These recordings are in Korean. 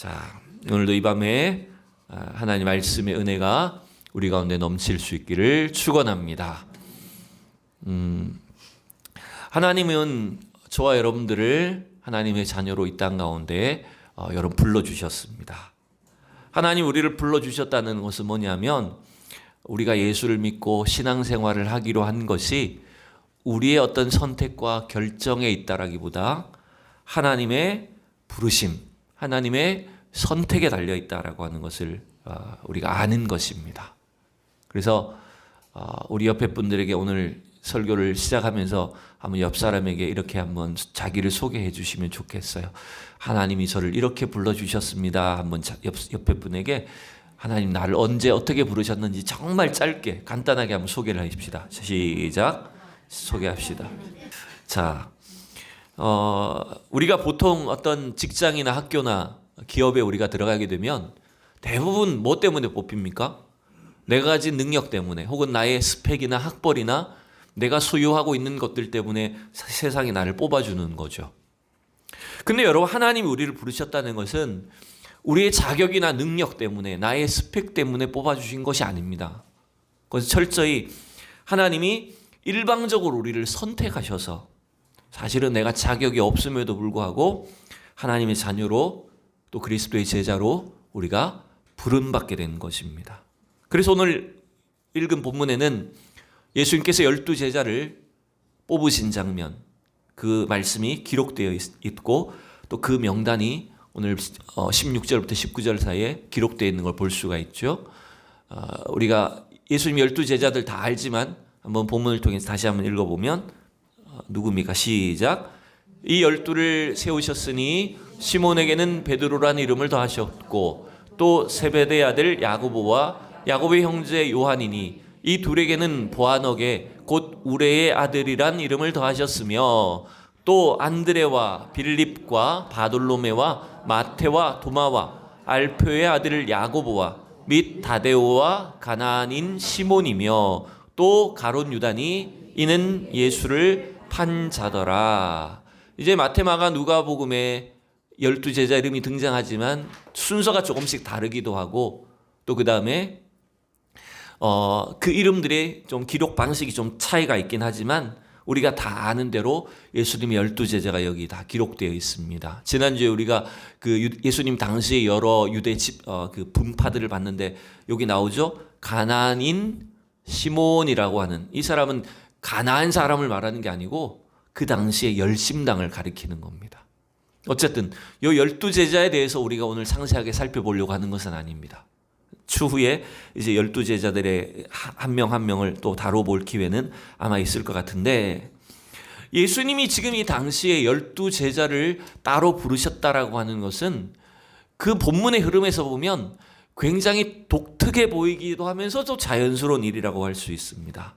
자, 오늘도 이 밤에 하나님 말씀의 은혜가 우리 가운데 넘칠 수 있기를 축원합니다. 하나님은 저와 여러분들을 하나님의 자녀로 이 땅 가운데 여러분 불러주셨습니다. 하나님 우리를 불러주셨다는 것은 뭐냐면 우리가 예수를 믿고 신앙생활을 하기로 한 것이 우리의 어떤 선택과 결정에 있다라기보다 하나님의 부르심, 하나님의 선택에 달려있다라고 하는 것을 우리가 아는 것입니다. 그래서 우리 옆에 분들에게 오늘 설교를 시작하면서 한번 옆 사람에게 이렇게 한번 자기를 소개해 주시면 좋겠어요. 하나님이 저를 이렇게 불러주셨습니다. 한번 옆에 분에게 하나님 나를 언제 어떻게 부르셨는지 정말 짧게 간단하게 한번 소개를 하십시다. 시작. 소개합시다. 자, 우리가 보통 어떤 직장이나 학교나 기업에 우리가 들어가게 되면 대부분 뭐 때문에 뽑힙니까? 내가 가진 능력 때문에 혹은 나의 스펙이나 학벌이나 내가 소유하고 있는 것들 때문에 세상이 나를 뽑아주는 거죠. 근데 여러분 하나님이 우리를 부르셨다는 것은 우리의 자격이나 능력 때문에 나의 스펙 때문에 뽑아주신 것이 아닙니다. 그래서 철저히 하나님이 일방적으로 우리를 선택하셔서 사실은 내가 자격이 없음에도 불구하고 하나님의 자녀로 또 그리스도의 제자로 우리가 부름받게 된 것입니다. 그래서 오늘 읽은 본문에는 예수님께서 12제자를 뽑으신 장면, 그 말씀이 기록되어 있고 또 그 명단이 오늘 16절부터 19절 사이에 기록되어 있는 걸 볼 수가 있죠. 우리가 예수님 12제자들 다 알지만 한번 본문을 통해서 다시 한번 읽어보면 누굽니까? 시작. 이 12를 세우셨으니 시몬에게는 베드로라는 이름을 더하셨고 또 세베대의 아들 야고보와 야고보의 형제 요한이니 이 둘에게는 보아너게 곧 우레의 아들이란 이름을 더하셨으며 또 안드레와 빌립과 바돌로메와 마테와 도마와 알페의 아들 야고보와 및 다데오와 가나안인 시몬이며 또 가롯 유다니 이는 예수를 판 자더라. 이제 마테마가 누가복음에 12제자 이름이 등장하지만 순서가 조금씩 다르기도 하고 또 그 다음에 그 이름들의 좀 기록 방식이 좀 차이가 있긴 하지만 우리가 다 아는 대로 예수님의 12제자가 여기 다 기록되어 있습니다. 지난주에 우리가 그 예수님 당시의 여러 유대 그 분파들을 봤는데 여기 나오죠. 가나안인 시몬이라고 하는 이 사람은 가나안 사람을 말하는 게 아니고 그 당시의 열심당을 가리키는 겁니다. 어쨌든 이 12제자에 대해서 우리가 오늘 상세하게 살펴보려고 하는 것은 아닙니다. 추후에 이제 12제자들의 한 명 한 명을 또 다뤄볼 기회는 아마 있을 것 같은데 예수님이 지금 이 당시에 12제자를 따로 부르셨다라고 하는 것은 그 본문의 흐름에서 보면 굉장히 독특해 보이기도 하면서도 자연스러운 일이라고 할 수 있습니다.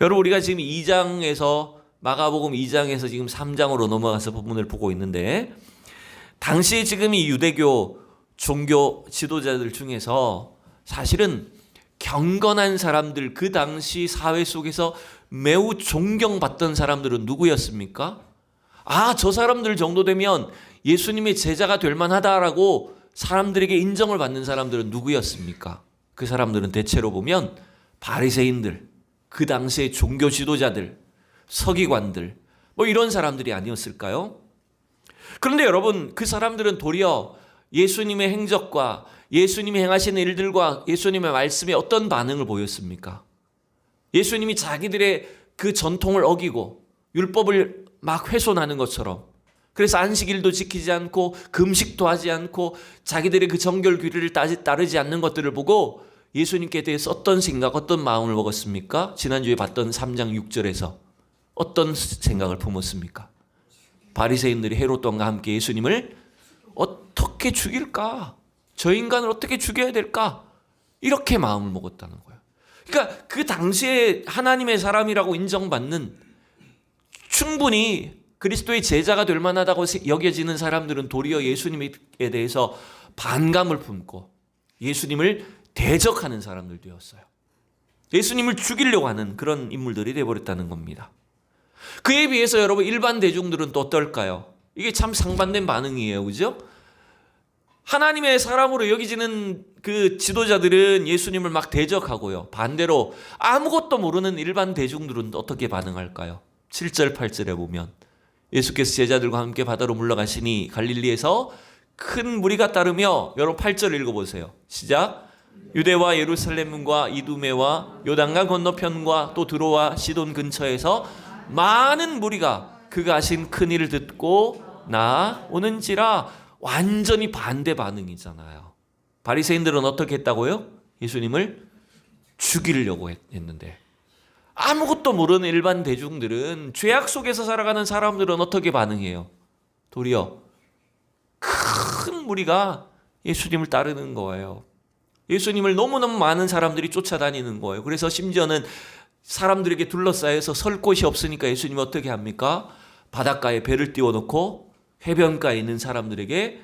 여러분 우리가 지금 2장에서 마가복음 2장에서 지금 3장으로 넘어가서 본문을 보고 있는데 당시에 지금 이 유대교 종교 지도자들 중에서 사실은 경건한 사람들 그 당시 사회 속에서 매우 존경받던 사람들은 누구였습니까? 저 사람들 정도 되면 예수님의 제자가 될 만하다라고 사람들에게 인정을 받는 사람들은 누구였습니까? 그 사람들은 대체로 보면 바리새인들, 그 당시의 종교 지도자들, 서기관들 뭐 이런 사람들이 아니었을까요? 그런데 여러분 그 사람들은 도리어 예수님의 행적과 예수님이 행하시는 일들과 예수님의 말씀에 어떤 반응을 보였습니까? 예수님이 자기들의 그 전통을 어기고 율법을 막 훼손하는 것처럼 그래서 안식일도 지키지 않고 금식도 하지 않고 자기들의 그 정결 규례를 따르지 않는 것들을 보고 예수님께 대해서 어떤 생각, 어떤 마음을 먹었습니까? 지난주에 봤던 3장 6절에서 어떤 생각을 품었습니까? 바리새인들이 헤롯 왕과 함께 예수님을 어떻게 죽일까? 저 인간을 어떻게 죽여야 될까? 이렇게 마음을 먹었다는 거예요. 그러니까 그 당시에 하나님의 사람이라고 인정받는 충분히 그리스도의 제자가 될 만하다고 여겨지는 사람들은 도리어 예수님에 대해서 반감을 품고 예수님을 대적하는 사람들 되었어요. 예수님을 죽이려고 하는 그런 인물들이 되어버렸다는 겁니다. 그에 비해서 여러분 일반 대중들은 또 어떨까요? 이게 참 상반된 반응이에요. 그죠? 하나님의 사람으로 여기지는 그 지도자들은 예수님을 막 대적하고요. 반대로 아무것도 모르는 일반 대중들은 어떻게 반응할까요? 7절 8절에 보면 예수께서 제자들과 함께 바다로 물러가시니 갈릴리에서 큰 무리가 따르며, 여러분 8절 읽어보세요. 시작. 유대와 예루살렘과 이두메와 요단강 건너편과 또 드로와 시돈 근처에서 많은 무리가 그가 하신 큰 일을 듣고 나오는지라. 완전히 반대 반응이잖아요. 바리새인들은 어떻게 했다고요? 예수님을 죽이려고 했는데, 아무것도 모르는 일반 대중들은, 죄악 속에서 살아가는 사람들은 어떻게 반응해요? 도리어 큰 무리가 예수님을 따르는 거예요. 예수님을 너무너무 많은 사람들이 쫓아다니는 거예요. 그래서 심지어는 사람들에게 둘러싸여서 설 곳이 없으니까 예수님이 어떻게 합니까? 바닷가에 배를 띄워놓고 해변가에 있는 사람들에게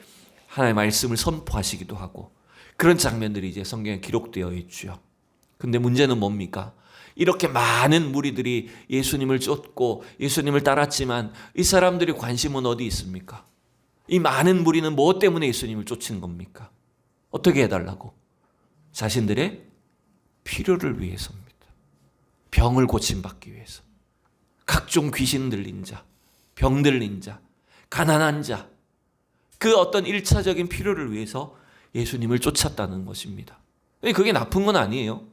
하나님의 말씀을 선포하시기도 하고, 그런 장면들이 이제 성경에 기록되어 있죠. 근데 문제는 뭡니까? 이렇게 많은 무리들이 예수님을 쫓고 예수님을 따랐지만 이 사람들의 관심은 어디 있습니까? 이 많은 무리는 무엇 때문에 예수님을 쫓은 겁니까? 어떻게 해달라고? 자신들의 필요를 위해서입니다. 병을 고침받기 위해서. 각종 귀신 들린 자, 병 들린 자, 가난한 자, 그 어떤 일차적인 필요를 위해서 예수님을 쫓았다는 것입니다. 그게 나쁜 건 아니에요.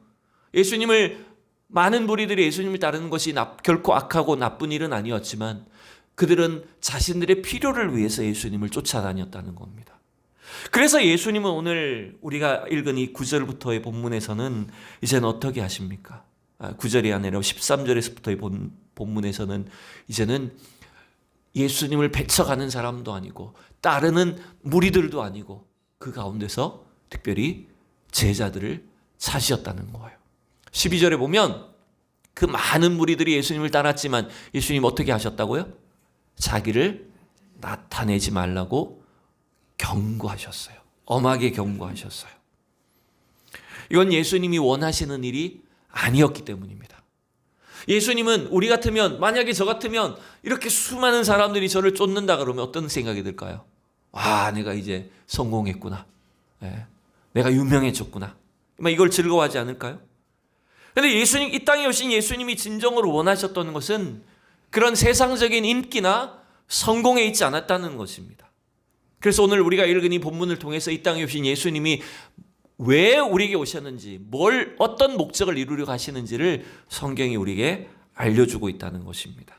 많은 무리들이 예수님을 따르는 것이 결코 악하고 나쁜 일은 아니었지만 그들은 자신들의 필요를 위해서 예수님을 쫓아다녔다는 겁니다. 그래서 예수님은 오늘 우리가 읽은 이 9절부터의 본문에서는 이제는 어떻게 하십니까? 9절이 아니라 13절에서부터의 본문에서는 이제는 예수님을 배척하는 사람도 아니고 따르는 무리들도 아니고 그 가운데서 특별히 제자들을 찾으셨다는 거예요. 12절에 보면 그 많은 무리들이 예수님을 따랐지만 예수님 어떻게 하셨다고요? 자기를 나타내지 말라고 경고하셨어요. 엄하게 경고하셨어요. 이건 예수님이 원하시는 일이 아니었기 때문입니다. 예수님은 우리 같으면, 만약에 저 같으면 이렇게 수많은 사람들이 저를 쫓는다 그러면 어떤 생각이 들까요? 와, 내가 이제 성공했구나. 내가 유명해졌구나. 이걸 즐거워하지 않을까요? 그런데 이 땅에 오신 예수님이 진정으로 원하셨던 것은 그런 세상적인 인기나 성공에 있지 않았다는 것입니다. 그래서 오늘 우리가 읽은 이 본문을 통해서 이 땅에 오신 예수님이 왜 우리에게 오셨는지, 어떤 목적을 이루려 하시는지를 성경이 우리에게 알려주고 있다는 것입니다.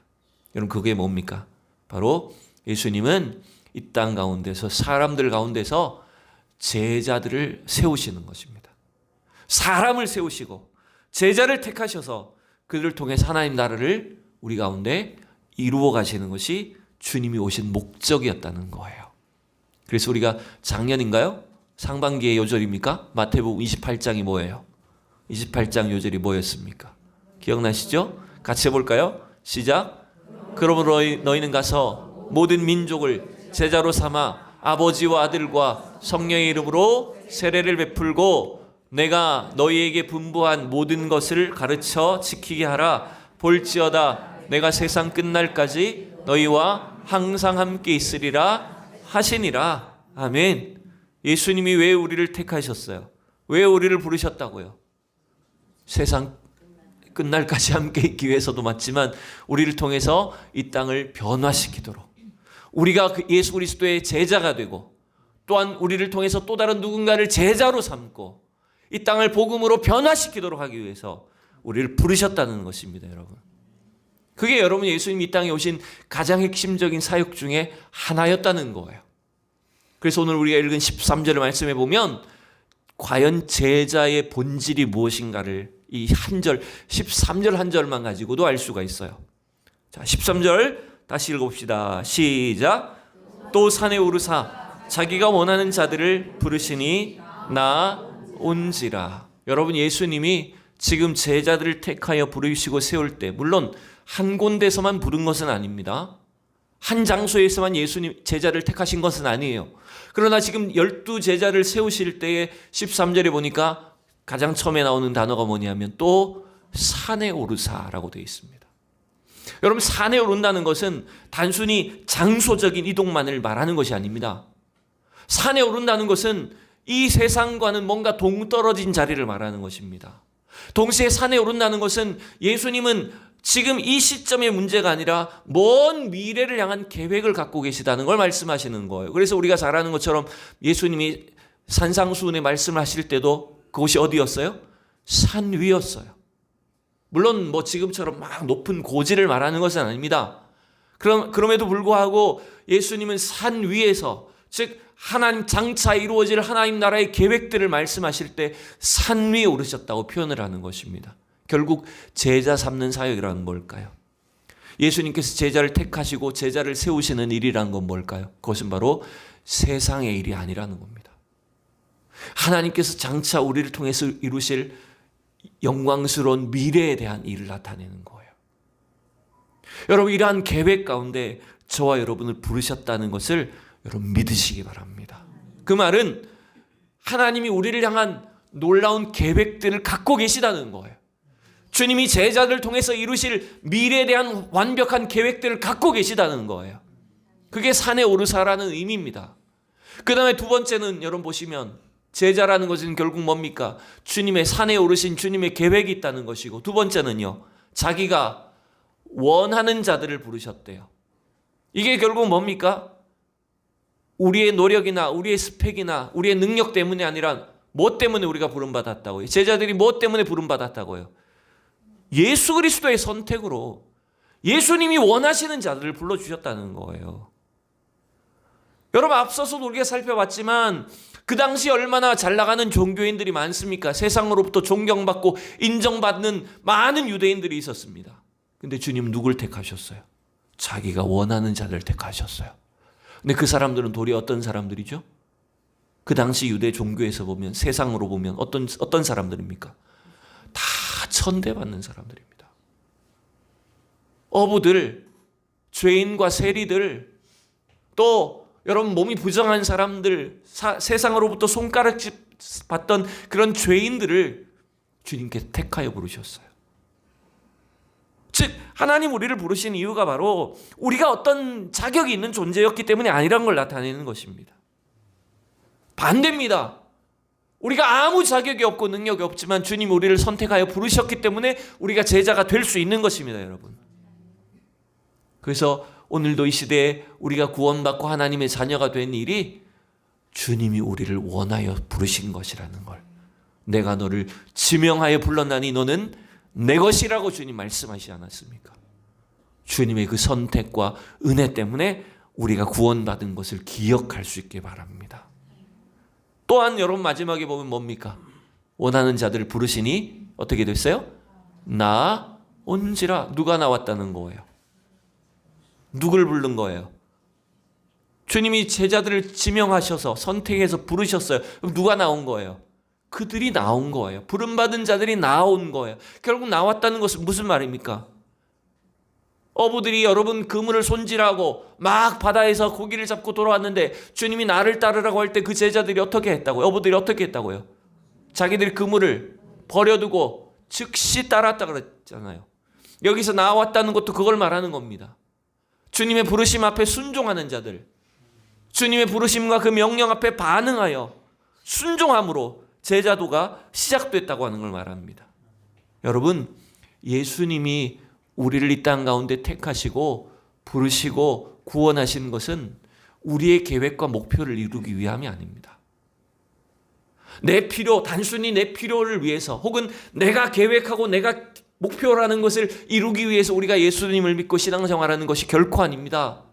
여러분, 그게 뭡니까? 바로 예수님은 이 땅 가운데서, 사람들 가운데서 제자들을 세우시는 것입니다. 사람을 세우시고 제자를 택하셔서 그들을 통해서 하나님 나라를 우리 가운데 이루어 가시는 것이 주님이 오신 목적이었다는 거예요. 그래서 우리가 작년인가요? 상반기의 요절입니까? 마태복음 28장이 뭐예요? 28장 요절이 뭐였습니까? 기억나시죠? 같이 해볼까요? 시작. 그러므로 너희는 가서 모든 민족을 제자로 삼아 아버지와 아들과 성령의 이름으로 세례를 베풀고 내가 너희에게 분부한 모든 것을 가르쳐 지키게 하라. 볼지어다 내가 세상 끝날까지 너희와 항상 함께 있으리라 하시니라. 아멘. 예수님이 왜 우리를 택하셨어요? 왜 우리를 부르셨다고요? 세상 끝날까지 함께 있기 위해서도 맞지만 우리를 통해서 이 땅을 변화시키도록, 우리가 예수 그리스도의 제자가 되고 또한 우리를 통해서 또 다른 누군가를 제자로 삼고 이 땅을 복음으로 변화시키도록 하기 위해서 우리를 부르셨다는 것입니다, 여러분. 그게 여러분 예수님이 이 땅에 오신 가장 핵심적인 사역 중에 하나였다는 거예요. 그래서 오늘 우리가 읽은 13절의 말씀에 보면 과연 제자의 본질이 무엇인가를 이 한 절, 13절 한 절만 가지고도 알 수가 있어요. 자, 13절 다시 읽어봅시다. 시작. 또 산에 오르사 자기가 원하는 자들을 부르시니 나 온지라. 여러분, 예수님이 지금 제자들을 택하여 부르시고 세울 때 물론 한 곳에서만 부른 것은 아닙니다. 한 장소에서만 예수님 제자를 택하신 것은 아니에요. 그러나 지금 12제자를 세우실 때에 13절에 보니까 가장 처음에 나오는 단어가 뭐냐면 또 산에 오르사라고 되어 있습니다. 여러분, 산에 오른다는 것은 단순히 장소적인 이동만을 말하는 것이 아닙니다. 산에 오른다는 것은 이 세상과는 뭔가 동떨어진 자리를 말하는 것입니다. 동시에 산에 오른다는 것은 예수님은 지금 이 시점의 문제가 아니라 먼 미래를 향한 계획을 갖고 계시다는 걸 말씀하시는 거예요. 그래서 우리가 잘 아는 것처럼 예수님이 산상수훈에 말씀하실 때도 그곳이 어디였어요? 산 위였어요. 물론 뭐 지금처럼 막 높은 고지를 말하는 것은 아닙니다. 그럼에도 불구하고 예수님은 산 위에서, 즉 하나님 장차 이루어질 하나님 나라의 계획들을 말씀하실 때 산 위에 오르셨다고 표현을 하는 것입니다. 결국 제자 삼는 사역이라는 뭘까요? 예수님께서 제자를 택하시고 제자를 세우시는 일이라는 건 뭘까요? 그것은 바로 세상의 일이 아니라는 겁니다. 하나님께서 장차 우리를 통해서 이루실 영광스러운 미래에 대한 일을 나타내는 거예요. 여러분, 이러한 계획 가운데 저와 여러분을 부르셨다는 것을 여러분 믿으시기 바랍니다. 그 말은 하나님이 우리를 향한 놀라운 계획들을 갖고 계시다는 거예요. 주님이 제자들을 통해서 이루실 미래에 대한 완벽한 계획들을 갖고 계시다는 거예요. 그게 산에 오르사라는 의미입니다. 그 다음에 두 번째는 여러분 보시면 제자라는 것은 결국 뭡니까? 주님의 산에 오르신 주님의 계획이 있다는 것이고, 두 번째는요, 자기가 원하는 자들을 부르셨대요. 이게 결국 뭡니까? 우리의 노력이나 우리의 스펙이나 우리의 능력 때문이 아니라 뭐 때문에 우리가 부름받았다고요? 제자들이 뭐 때문에 부름받았다고요? 예수 그리스도의 선택으로 예수님이 원하시는 자들을 불러주셨다는 거예요. 여러분, 앞서서도 우리가 살펴봤지만 그 당시 얼마나 잘 나가는 종교인들이 많습니까? 세상으로부터 존경받고 인정받는 많은 유대인들이 있었습니다. 근데 주님은 누굴 택하셨어요? 자기가 원하는 자들을 택하셨어요. 근데 그 사람들은 도리어 어떤 사람들이죠? 그 당시 유대 종교에서 보면, 세상으로 보면 어떤 사람들입니까? 다 천대받는 사람들입니다. 어부들, 죄인과 세리들, 또 여러분 몸이 부정한 사람들, 세상으로부터 손가락질 받던 그런 죄인들을 주님께 택하여 부르셨어요. 즉 하나님 우리를 부르신 이유가 바로 우리가 어떤 자격이 있는 존재였기 때문이 아니란 걸 나타내는 것입니다. 반대입니다. 우리가 아무 자격이 없고 능력이 없지만 주님이 우리를 선택하여 부르셨기 때문에 우리가 제자가 될 수 있는 것입니다, 여러분. 그래서 오늘도 이 시대에 우리가 구원받고 하나님의 자녀가 된 일이 주님이 우리를 원하여 부르신 것이라는 걸, 내가 너를 지명하여 불렀나니 너는 내 것이라고 주님 말씀하시지 않았습니까? 주님의 그 선택과 은혜 때문에 우리가 구원받은 것을 기억할 수 있게 바랍니다. 또한 여러분 마지막에 보면 뭡니까? 원하는 자들을 부르시니 어떻게 됐어요? 나온지라. 누가 나왔다는 거예요? 누굴 부른 거예요? 주님이 제자들을 지명하셔서 선택해서 부르셨어요. 그럼 누가 나온 거예요? 그들이 나온 거예요. 부름받은 자들이 나온 거예요. 결국 나왔다는 것은 무슨 말입니까? 어부들이 여러분 그물을 손질하고 막 바다에서 고기를 잡고 돌아왔는데 주님이 나를 따르라고 할 때 그 제자들이 어떻게 했다고요? 어부들이 어떻게 했다고요? 자기들이 그물을 버려두고 즉시 따랐다 그랬잖아요. 여기서 나왔다는 것도 그걸 말하는 겁니다. 주님의 부르심 앞에 순종하는 자들, 주님의 부르심과 그 명령 앞에 반응하여 순종함으로 제자도가 시작됐다고 하는 걸 말합니다. 여러분, 예수님이 우리를 이 땅 가운데 택하시고 부르시고 구원하신 것은 우리의 계획과 목표를 이루기 위함이 아닙니다. 내 필요, 단순히 내 필요를 위해서, 혹은 내가 계획하고 내가 목표라는 것을 이루기 위해서 우리가 예수님을 믿고 신앙생활하는 것이 결코 아닙니다.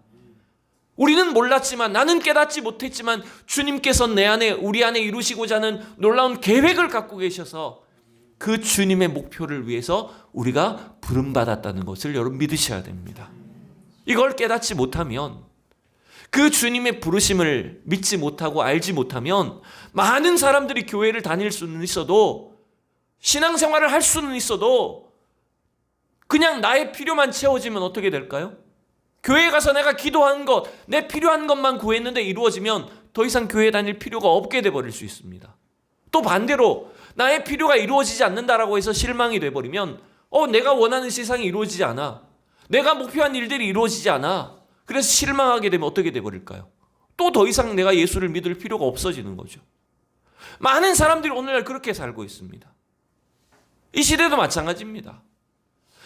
우리는 몰랐지만, 나는 깨닫지 못했지만 주님께서 내 안에, 우리 안에 이루시고자 하는 놀라운 계획을 갖고 계셔서 그 주님의 목표를 위해서 우리가 부름받았다는 것을 여러분 믿으셔야 됩니다. 이걸 깨닫지 못하면, 그 주님의 부르심을 믿지 못하고 알지 못하면 많은 사람들이 교회를 다닐 수는 있어도, 신앙생활을 할 수는 있어도 그냥 나의 필요만 채워지면 어떻게 될까요? 교회에 가서 내가 기도한 것, 내 필요한 것만 구했는데 이루어지면 더 이상 교회 다닐 필요가 없게 돼버릴 수 있습니다. 또 반대로 나의 필요가 이루어지지 않는다라고 해서 실망이 돼버리면 내가 원하는 세상이 이루어지지 않아, 내가 목표한 일들이 이루어지지 않아, 그래서 실망하게 되면 어떻게 돼버릴까요? 또 더 이상 내가 예수를 믿을 필요가 없어지는 거죠. 많은 사람들이 오늘날 그렇게 살고 있습니다. 이 시대도 마찬가지입니다.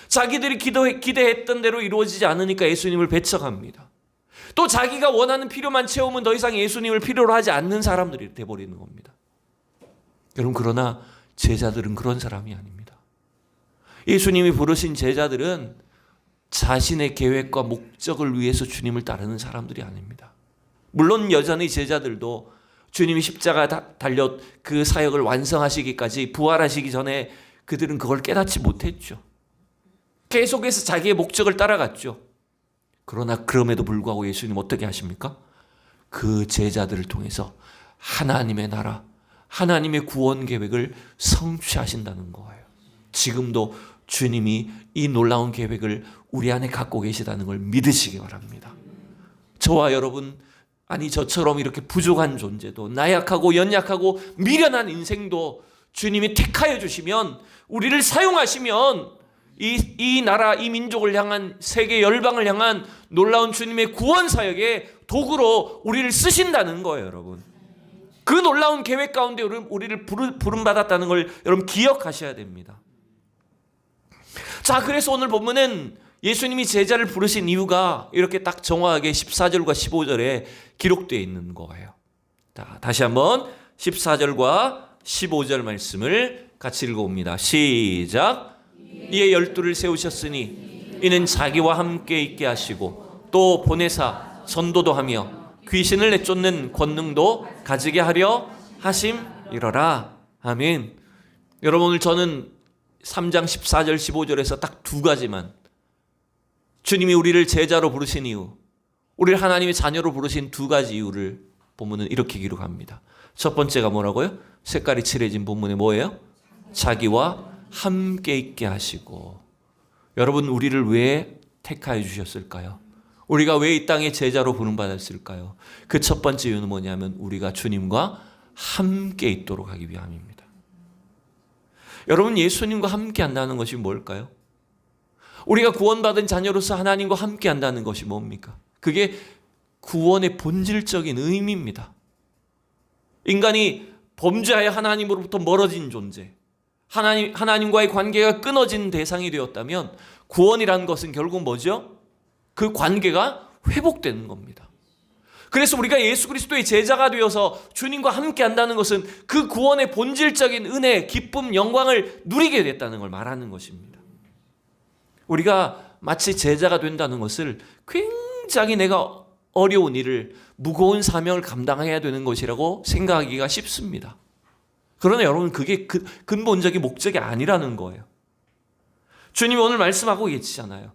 자기들이 기대했던 대로 이루어지지 않으니까 예수님을 배척합니다. 또 자기가 원하는 필요만 채우면 더 이상 예수님을 필요로 하지 않는 사람들이 돼버리는 겁니다. 여러분, 그러나 제자들은 그런 사람이 아닙니다. 예수님이 부르신 제자들은 자신의 계획과 목적을 위해서 주님을 따르는 사람들이 아닙니다. 물론 여전히 제자들도 주님이 십자가 달려 그 사역을 완성하시기까지, 부활하시기 전에 그들은 그걸 깨닫지 못했죠. 계속해서 자기의 목적을 따라갔죠. 그러나 그럼에도 불구하고 예수님 어떻게 하십니까? 그 제자들을 통해서 하나님의 나라, 하나님의 구원 계획을 성취하신다는 거예요. 지금도 주님이 이 놀라운 계획을 우리 안에 갖고 계시다는 걸 믿으시기 바랍니다. 저와 여러분, 아니 저처럼 이렇게 부족한 존재도, 나약하고 연약하고 미련한 인생도 주님이 택하여 주시면, 우리를 사용하시면 이 나라, 이 민족을 향한, 세계 열방을 향한 놀라운 주님의 구원 사역의 도구로 우리를 쓰신다는 거예요, 여러분. 그 놀라운 계획 가운데 우리를 부름받았다는 걸 여러분 기억하셔야 됩니다. 자, 그래서 오늘 본문은 예수님이 제자를 부르신 이유가 이렇게 딱 정확하게 14절과 15절에 기록되어 있는 거예요. 자, 다시 한번 14절과 15절 말씀을 같이 읽어봅니다. 시작. 이에 12를 세우셨으니 이는 자기와 함께 있게 하시고 또 보내사 전도도 하며 귀신을 내쫓는 권능도 가지게 하려 하심이러라. 아멘. 여러분, 오늘 저는 3장 14절 15절에서 딱 두 가지만, 주님이 우리를 제자로 부르신 이유, 우리를 하나님의 자녀로 부르신 두 가지 이유를 본문은 이렇게 기록합니다. 첫 번째가 뭐라고요? 색깔이 칠해진 본문에 뭐예요? 자기와 함께 있게 하시고. 여러분, 우리를 왜 택하여 주셨을까요? 우리가 왜 이 땅에 제자로 부름받았을까요? 그 첫 번째 이유는 뭐냐면 우리가 주님과 함께 있도록 하기 위함입니다. 여러분, 예수님과 함께 한다는 것이 뭘까요? 우리가 구원받은 자녀로서 하나님과 함께 한다는 것이 뭡니까? 그게 구원의 본질적인 의미입니다. 인간이 범죄하여 하나님으로부터 멀어진 존재, 하나님과의 관계가 끊어진 대상이 되었다면 구원이라는 것은 결국 뭐죠? 그 관계가 회복되는 겁니다. 그래서 우리가 예수 그리스도의 제자가 되어서 주님과 함께 한다는 것은 그 구원의 본질적인 은혜, 기쁨, 영광을 누리게 됐다는 걸 말하는 것입니다. 우리가 마치 제자가 된다는 것을 굉장히 내가 어려운 일을, 무거운 사명을 감당해야 되는 것이라고 생각하기가 쉽습니다. 그러나 여러분, 그게 근본적인 목적이 아니라는 거예요. 주님이 오늘 말씀하고 계시잖아요.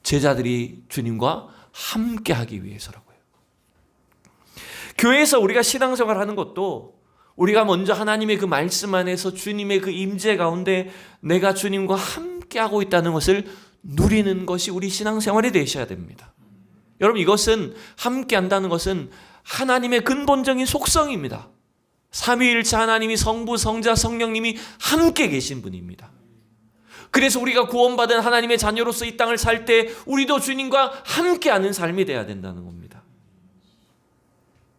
제자들이 주님과 함께 하기 위해서라고요. 교회에서 우리가 신앙생활 하는 것도 우리가 먼저 하나님의 그 말씀 안에서 주님의 그 임재 가운데 내가 주님과 함께하고 있다는 것을 누리는 것이 우리 신앙생활이 되셔야 됩니다. 여러분, 이것은 함께한다는 것은 하나님의 근본적인 속성입니다. 삼위일체 하나님이 성부, 성자, 성령님이 함께 계신 분입니다. 그래서 우리가 구원받은 하나님의 자녀로서 이 땅을 살 때 우리도 주님과 함께하는 삶이 돼야 된다는 겁니다.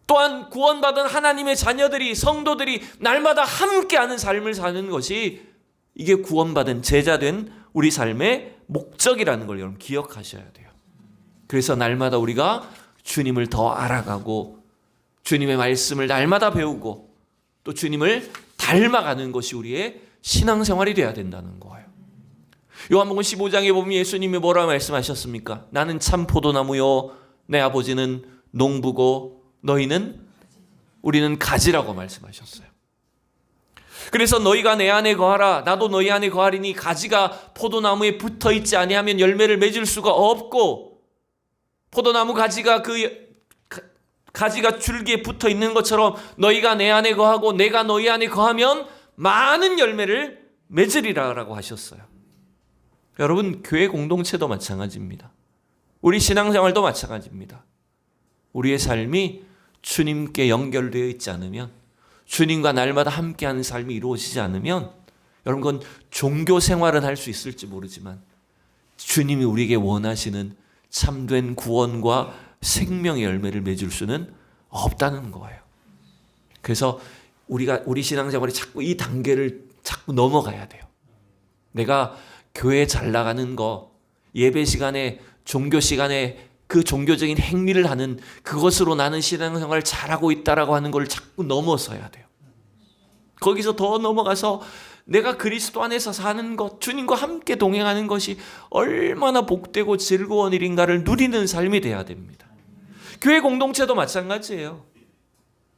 또한 구원받은 하나님의 자녀들이, 성도들이 날마다 함께하는 삶을 사는 것이, 이게 구원받은 제자된 우리 삶의 목적이라는 걸 여러분 기억하셔야 돼요. 그래서 날마다 우리가 주님을 더 알아가고 주님의 말씀을 날마다 배우고 또 주님을 닮아가는 것이 우리의 신앙생활이 돼야 된다는 거예요. 요한복음 15장에 보면 예수님이 뭐라 말씀하셨습니까? 나는 참 포도나무요, 내 아버지는 농부고 우리는 가지라고 말씀하셨어요. 그래서 너희가 내 안에 거하라, 나도 너희 안에 거하리니 가지가 포도나무에 붙어 있지 아니하면 열매를 맺을 수가 없고, 포도나무 가지가 가지가 줄기에 붙어 있는 것처럼 너희가 내 안에 거하고 내가 너희 안에 거하면 많은 열매를 맺으리라고 하셨어요. 여러분, 교회 공동체도 마찬가지입니다. 우리 신앙생활도 마찬가지입니다. 우리의 삶이 주님께 연결되어 있지 않으면, 주님과 날마다 함께하는 삶이 이루어지지 않으면, 여러분, 그건 종교 생활은 할 수 있을지 모르지만 주님이 우리에게 원하시는 참된 구원과 생명의 열매를 맺을 수는 없다는 거예요. 그래서 우리 신앙생활이 자꾸 이 단계를 자꾸 넘어가야 돼요. 내가 교회 잘 나가는 거, 예배 시간에, 종교 시간에 그 종교적인 행위를 하는 그것으로 나는 신앙생활을 잘하고 있다라고 하는 걸 자꾸 넘어서야 돼요. 거기서 더 넘어가서 내가 그리스도 안에서 사는 것, 주님과 함께 동행하는 것이 얼마나 복되고 즐거운 일인가를 누리는 삶이 돼야 됩니다. 교회 공동체도 마찬가지예요.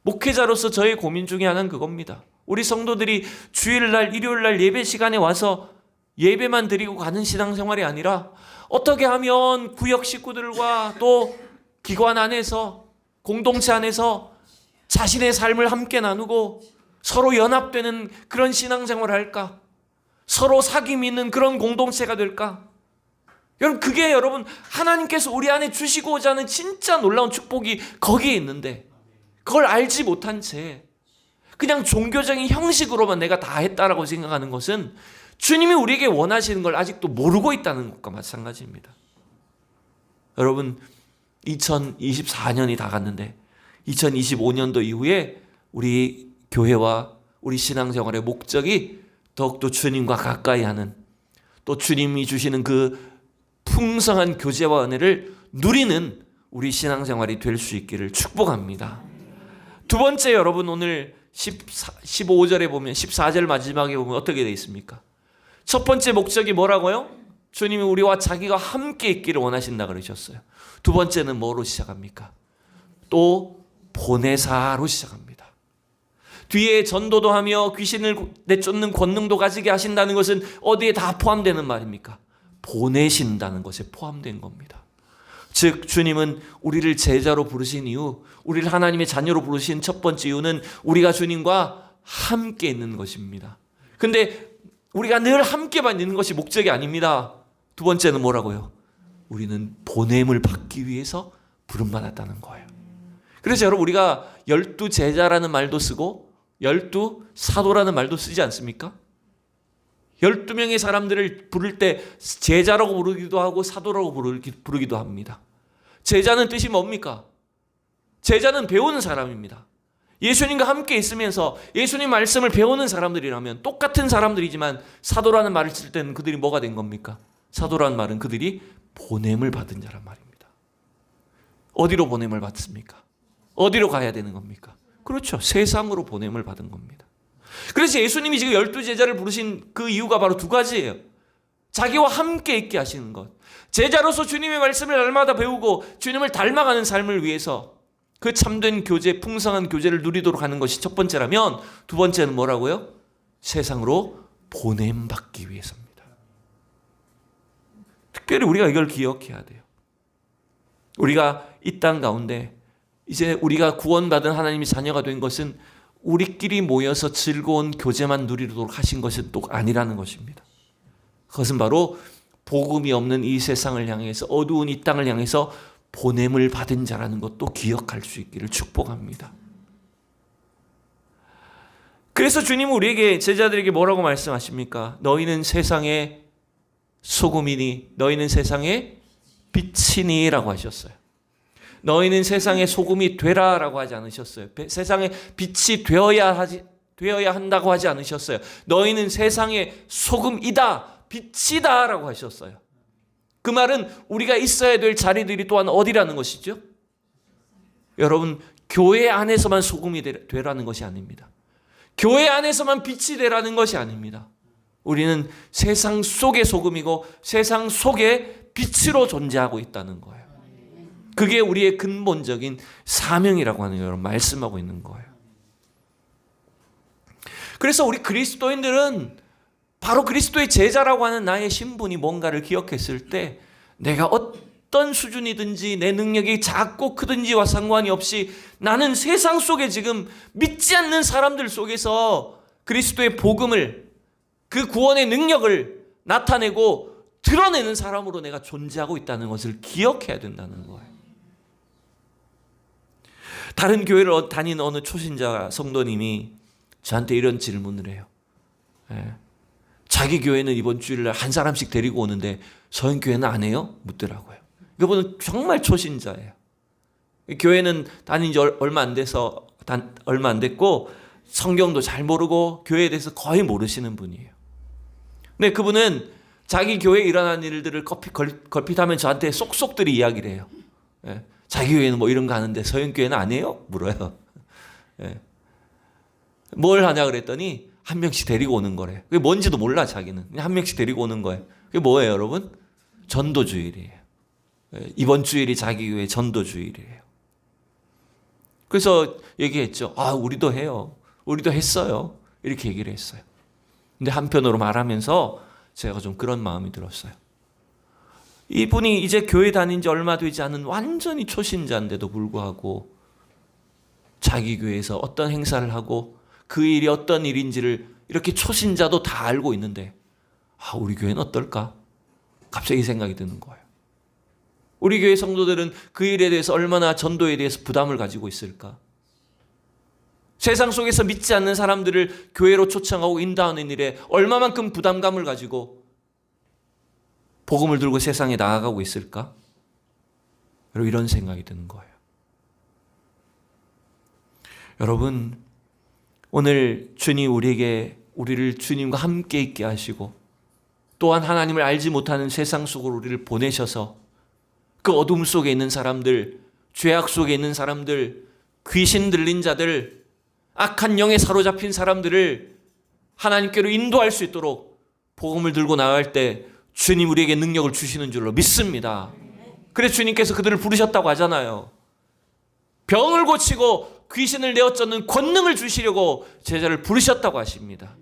목회자로서 저의 고민 중에 하나는 그겁니다. 우리 성도들이 주일날, 일요일날 예배 시간에 와서 예배만 드리고 가는 신앙생활이 아니라 어떻게 하면 구역 식구들과 또 기관 안에서, 공동체 안에서 자신의 삶을 함께 나누고 서로 연합되는 그런 신앙생활을 할까? 서로 사귐이 있는 그런 공동체가 될까? 여러분, 그게 여러분 하나님께서 우리 안에 주시고자 하는 진짜 놀라운 축복이 거기에 있는데, 그걸 알지 못한 채 그냥 종교적인 형식으로만 내가 다 했다라고 생각하는 것은 주님이 우리에게 원하시는 걸 아직도 모르고 있다는 것과 마찬가지입니다. 여러분, 2024년이 다 갔는데 2025년도 이후에 우리 교회와 우리 신앙생활의 목적이 더욱더 주님과 가까이 하는, 또 주님이 주시는 그 풍성한 교제와 은혜를 누리는 우리 신앙생활이 될 수 있기를 축복합니다. 두 번째, 여러분 오늘 15절에 보면, 14절 마지막에 보면 어떻게 되어 있습니까? 첫 번째 목적이 뭐라고요? 주님이 우리와 자기가 함께 있기를 원하신다 그러셨어요. 두 번째는 뭐로 시작합니까? 또 보내사로 시작합니다. 뒤에 전도도 하며 귀신을 내쫓는 권능도 가지게 하신다는 것은 어디에 다 포함되는 말입니까? 보내신다는 것에 포함된 겁니다. 즉 주님은 우리를 제자로 부르신 이유, 우리를 하나님의 자녀로 부르신 첫 번째 이유는 우리가 주님과 함께 있는 것입니다. 근데 우리가 늘 함께만 있는 것이 목적이 아닙니다. 두 번째는 뭐라고요? 우리는 보냄을 받기 위해서 부름받았다는 거예요. 그래서 여러분, 우리가 12 제자라는 말도 쓰고 12 사도라는 말도 쓰지 않습니까? 12명의 사람들을 부를 때 제자라고 부르기도 하고 사도라고 부르기도 합니다. 제자는 뜻이 뭡니까? 제자는 배우는 사람입니다. 예수님과 함께 있으면서 예수님 말씀을 배우는 사람들이라면 똑같은 사람들이지만 사도라는 말을 쓸 때는 그들이 뭐가 된 겁니까? 사도라는 말은 그들이 보냄을 받은 자란 말입니다. 어디로 보냄을 받습니까? 어디로 가야 되는 겁니까? 그렇죠. 세상으로 보냄을 받은 겁니다. 그래서 예수님이 지금 12 제자를 부르신 그 이유가 바로 두 가지예요. 자기와 함께 있게 하시는 것. 제자로서 주님의 말씀을 날마다 배우고 주님을 닮아가는 삶을 위해서 그 참된 교제, 풍성한 교제를 누리도록 하는 것이 첫 번째라면, 두 번째는 뭐라고요? 세상으로 보냄받기 위해서입니다. 특별히 우리가 이걸 기억해야 돼요. 우리가 이 땅 가운데 이제 우리가 구원받은 하나님의 자녀가 된 것은 우리끼리 모여서 즐거운 교제만 누리도록 하신 것은 또 아니라는 것입니다. 그것은 바로 복음이 없는 이 세상을 향해서, 어두운 이 땅을 향해서 보냄을 받은 자라는 것도 기억할 수 있기를 축복합니다. 그래서 주님은 우리에게, 제자들에게 뭐라고 말씀하십니까? 너희는 세상의 소금이니, 너희는 세상의 빛이니 라고 하셨어요. 너희는 세상의 소금이 되라 라고 하지 않으셨어요. 세상의 빛이 되어야 한다고 하지 않으셨어요. 너희는 세상의 소금이다, 빛이다 라고 하셨어요. 그 말은 우리가 있어야 될 자리들이 또한 어디라는 것이죠? 여러분, 교회 안에서만 소금이 되라는 것이 아닙니다. 교회 안에서만 빛이 되라는 것이 아닙니다. 우리는 세상 속의 소금이고 세상 속의 빛으로 존재하고 있다는 거예요. 그게 우리의 근본적인 사명이라고 하는 걸 여러분 말씀하고 있는 거예요. 그래서 우리 그리스도인들은 바로 그리스도의 제자라고 하는 나의 신분이 뭔가를 기억했을 때, 내가 어떤 수준이든지 내 능력이 작고 크든지와 상관이 없이 나는 세상 속에 지금 믿지 않는 사람들 속에서 그리스도의 복음을, 그 구원의 능력을 나타내고 드러내는 사람으로 내가 존재하고 있다는 것을 기억해야 된다는 거예요. 다른 교회를 다니는 어느 초신자 성도님이 저한테 이런 질문을 해요. 자기 교회는 이번 주일날 한 사람씩 데리고 오는데 저희 교회는 안 해요? 묻더라고요. 이분은 정말 초신자예요. 교회는 다닌 지 얼마 안 돼서 얼마 안 됐고 성경도 잘 모르고 교회에 대해서 거의 모르시는 분이에요. 근데 그분은 자기 교회에 일어난 일들을 걸핏하면 저한테 쏙쏙들이 이야기를 해요. 예. 자기 교회는 뭐 이런 거 하는데 서영교회는 안 해요? 물어요. 예. 뭘 하냐 그랬더니 한 명씩 데리고 오는 거래요. 그게 뭔지도 몰라 자기는. 그냥 한 명씩 데리고 오는 거예요. 그게 뭐예요 여러분? 전도주일이에요. 예. 이번 주일이 자기 교회 전도주일이에요. 그래서 얘기했죠. 우리도 해요. 우리도 했어요. 이렇게 얘기를 했어요. 근데 한편으로 말하면서 제가 좀 그런 마음이 들었어요. 이분이 이제 교회 다닌 지 얼마 되지 않은 완전히 초신자인데도 불구하고 자기 교회에서 어떤 행사를 하고 그 일이 어떤 일인지를 이렇게 초신자도 다 알고 있는데 우리 교회는 어떨까? 갑자기 생각이 드는 거예요. 우리 교회 성도들은 그 일에 대해서 얼마나 전도에 대해서 부담을 가지고 있을까? 세상 속에서 믿지 않는 사람들을 교회로 초청하고 인도하는 일에 얼마만큼 부담감을 가지고 복음을 들고 세상에 나아가고 있을까? 여러분 이런 생각이 드는 거예요. 여러분 오늘 주님 우리를 주님과 함께 있게 하시고 또한 하나님을 알지 못하는 세상 속으로 우리를 보내셔서 그 어둠 속에 있는 사람들, 죄악 속에 있는 사람들, 귀신 들린 자들, 악한 영에 사로잡힌 사람들을 하나님께로 인도할 수 있도록 복음을 들고 나갈 때 주님 우리에게 능력을 주시는 줄로 믿습니다. 그래서 주님께서 그들을 부르셨다고 하잖아요. 병을 고치고 귀신을 내어쫓는 권능을 주시려고 제자를 부르셨다고 하십니다.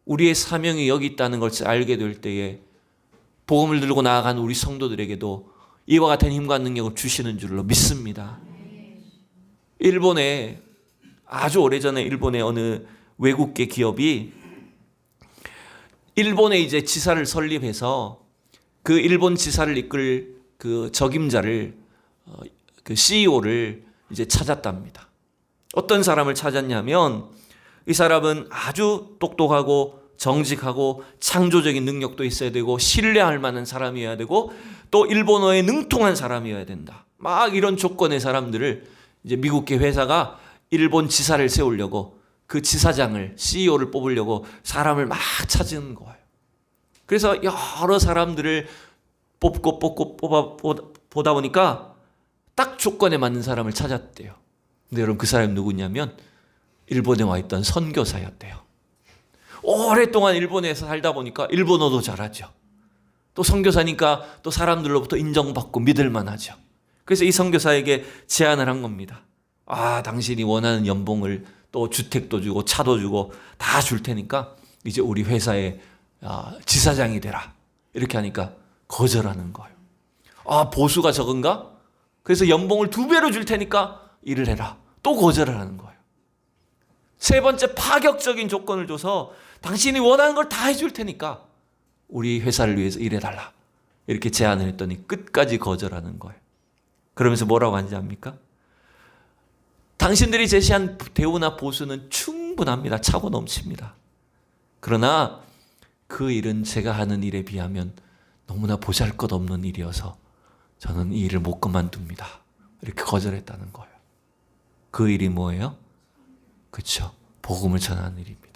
우리의 사명이 여기 있다는 것을 알게 될 때에 복음을 들고 나아가는 우리 성도들에게도 이와 같은 힘과 능력을 주시는 줄로 믿습니다. 일본에 아주 오래전에 일본의 어느 외국계 기업이 일본에 이제 지사를 설립해서 그 일본 지사를 이끌 그 적임자를 그 CEO를 이제 찾았답니다. 어떤 사람을 찾았냐면 이 사람은 아주 똑똑하고 정직하고 창조적인 능력도 있어야 되고 신뢰할 만한 사람이어야 되고 또 일본어에 능통한 사람이어야 된다. 막 이런 조건의 사람들을 이제 미국계 회사가 일본 지사를 세우려고 그 지사장을 CEO를 뽑으려고 사람을 막 찾은 거예요. 그래서 여러 사람들을 뽑고 보다 보니까 딱 조건에 맞는 사람을 찾았대요. 근데 여러분 그 사람이 누구냐면 일본에 와 있던 선교사였대요. 오랫동안 일본에서 살다 보니까 일본어도 잘하죠. 또 선교사니까 또 사람들로부터 인정받고 믿을만하죠. 그래서 이 선교사에게 제안을 한 겁니다. 당신이 원하는 연봉을 또 주택도 주고 차도 주고 다 줄 테니까 이제 우리 회사의 지사장이 되라. 이렇게 하니까 거절하는 거예요. 보수가 적은가? 그래서 연봉을 2배로 줄 테니까 일을 해라. 또 거절을 하는 거예요. 세 번째 파격적인 조건을 줘서 당신이 원하는 걸 다 해줄 테니까 우리 회사를 위해서 일해달라. 이렇게 제안을 했더니 끝까지 거절하는 거예요. 그러면서 뭐라고 하는지 압니까? 당신들이 제시한 대우나 보수는 충분합니다. 차고 넘칩니다. 그러나 그 일은 제가 하는 일에 비하면 너무나 보잘것없는 일이어서 저는 이 일을 못 그만둡니다. 이렇게 거절했다는 거예요. 그 일이 뭐예요? 그렇죠. 복음을 전하는 일입니다.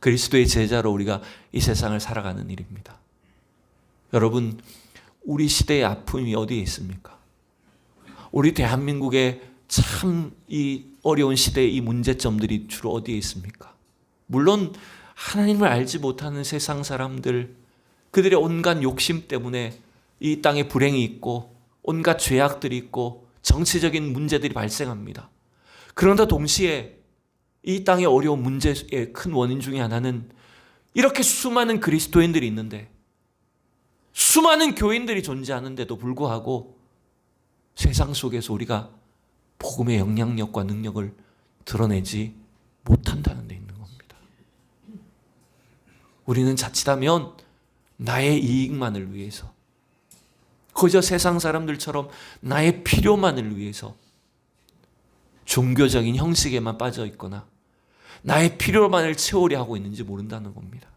그리스도의 제자로 우리가 이 세상을 살아가는 일입니다. 여러분, 우리 시대의 아픔이 어디에 있습니까? 우리 대한민국의 참 이 어려운 시대의 이 문제점들이 주로 어디에 있습니까? 물론 하나님을 알지 못하는 세상 사람들, 그들의 온갖 욕심 때문에 이 땅에 불행이 있고 온갖 죄악들이 있고 정치적인 문제들이 발생합니다. 그런데 동시에 이 땅의 어려운 문제의 큰 원인 중에 하나는 이렇게 수많은 그리스도인들이 있는데 수많은 교인들이 존재하는데도 불구하고 세상 속에서 우리가 복음의 영향력과 능력을 드러내지 못한다는 데 있는 겁니다. 우리는 자칫하면 나의 이익만을 위해서 그저 세상 사람들처럼 나의 필요만을 위해서 종교적인 형식에만 빠져 있거나 나의 필요만을 채우려 하고 있는지 모른다는 겁니다.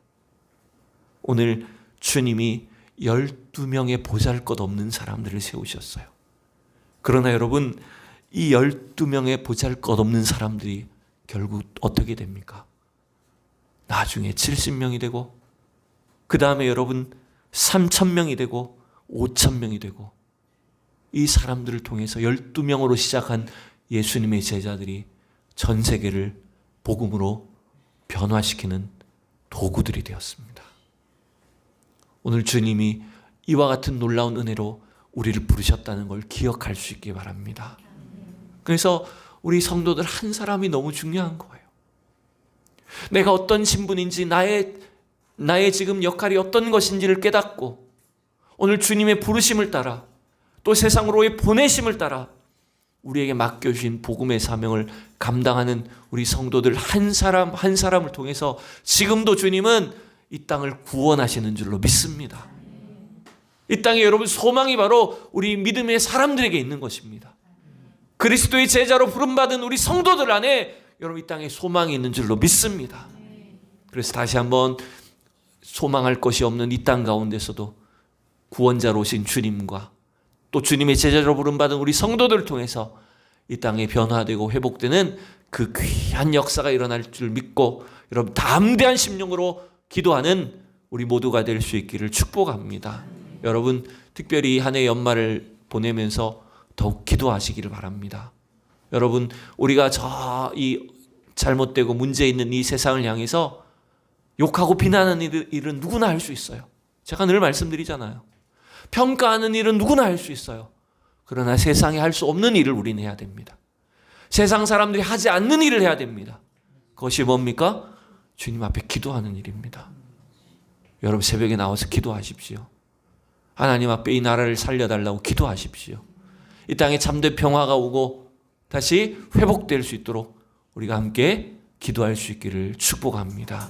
오늘 주님이 12명의 보잘것없는 사람들을 세우셨어요. 그러나 여러분, 이 12명의 보잘것없는 사람들이 결국 어떻게 됩니까? 나중에 70명이 되고, 그 다음에 여러분 3,000명이 되고 5,000명이 되고, 이 사람들을 통해서 12명으로 시작한 예수님의 제자들이 전 세계를 복음으로 변화시키는 도구들이 되었습니다. 오늘 주님이 이와 같은 놀라운 은혜로 우리를 부르셨다는 걸 기억할 수 있기 바랍니다. 그래서 우리 성도들 한 사람이 너무 중요한 거예요. 내가 어떤 신분인지, 나의 지금 역할이 어떤 것인지를 깨닫고, 오늘 주님의 부르심을 따라, 또 세상으로의 보내심을 따라 우리에게 맡겨주신 복음의 사명을 감당하는 우리 성도들 한 사람 한 사람을 통해서 지금도 주님은 이 땅을 구원하시는 줄로 믿습니다. 이 땅에 여러분 소망이 바로 우리 믿음의 사람들에게 있는 것입니다. 그리스도의 제자로 부름받은 우리 성도들 안에 여러분 이 땅에 소망이 있는 줄로 믿습니다. 그래서 다시 한번 소망할 것이 없는 이 땅 가운데서도 구원자로 오신 주님과 또 주님의 제자로 부름받은 우리 성도들을 통해서 이 땅에 변화되고 회복되는 그 귀한 역사가 일어날 줄 믿고, 여러분 담대한 심령으로 기도하는 우리 모두가 될 수 있기를 축복합니다. 여러분 특별히 한 해 연말을 보내면서 더욱 기도하시기를 바랍니다. 여러분 우리가 이 잘못되고 문제 있는 이 세상을 향해서 욕하고 비난하는 일은 누구나 할 수 있어요. 제가 늘 말씀드리잖아요. 평가하는 일은 누구나 할 수 있어요. 그러나 세상에 할 수 없는 일을 우리는 해야 됩니다. 세상 사람들이 하지 않는 일을 해야 됩니다. 그것이 뭡니까? 주님 앞에 기도하는 일입니다. 여러분 새벽에 나와서 기도하십시오. 하나님 앞에 이 나라를 살려달라고 기도하십시오. 이 땅에 참된 평화가 오고 다시 회복될 수 있도록 우리가 함께 기도할 수 있기를 축복합니다.